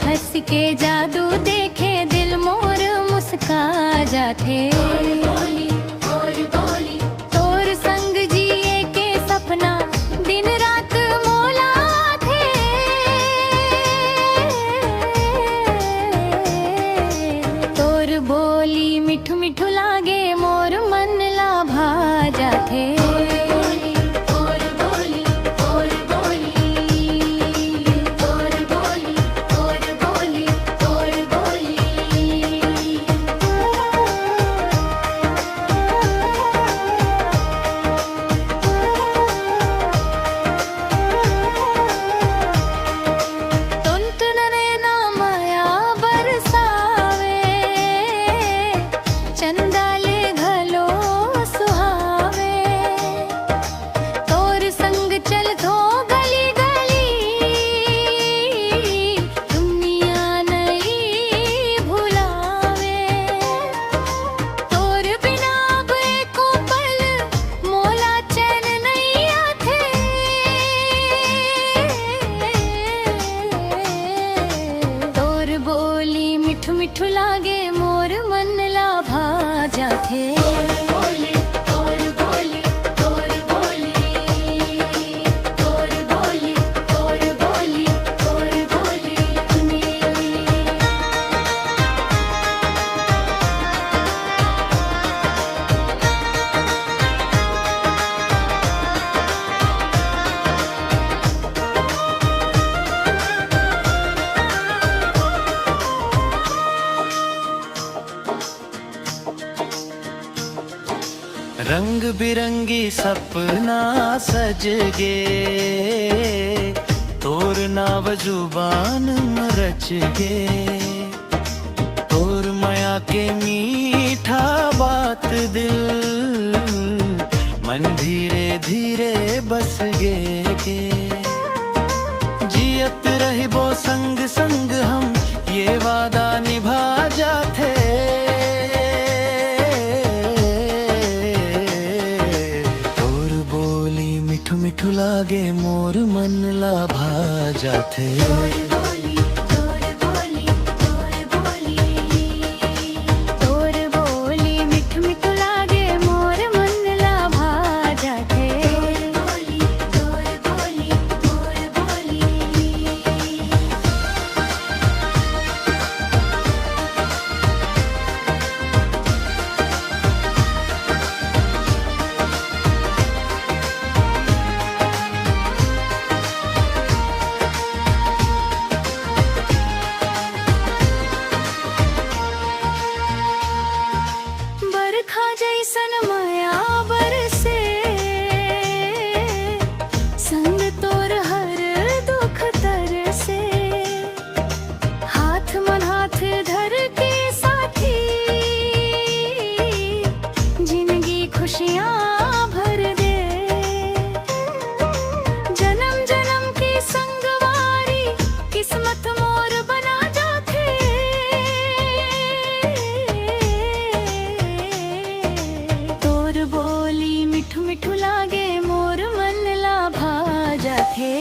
हंस के जादू देखे दिल मोर मुस्का जाथे। तोर संग जिए के सपना दिन रात मोला थे। तोर बोली मिठू मिठू लागे मोर मन ला भा जाथे। मिठू मिठू लागे मोर मन ला भा जाथे। रंग बिरंगी सपना सज गे, तोर नाव जुबान रच गे। तोर माया के मीठा बात दिल मन धीरे धीरे बस गे के। जियत रहिबो संग संग हम ये वादा निभा जाथे। मिठू लागे मोर मन ला भा जाथे। जैसन माया बरसे संग तोर हर दुख तरसे। हाथ मन हाथ धर के साथी जिंदगी खुशियां भर दे। जन्म जन्म की संगवारी किस्मत मोर बना जाथे। बोली मिठू मिठू लागे मोर मन ला भा जाथे।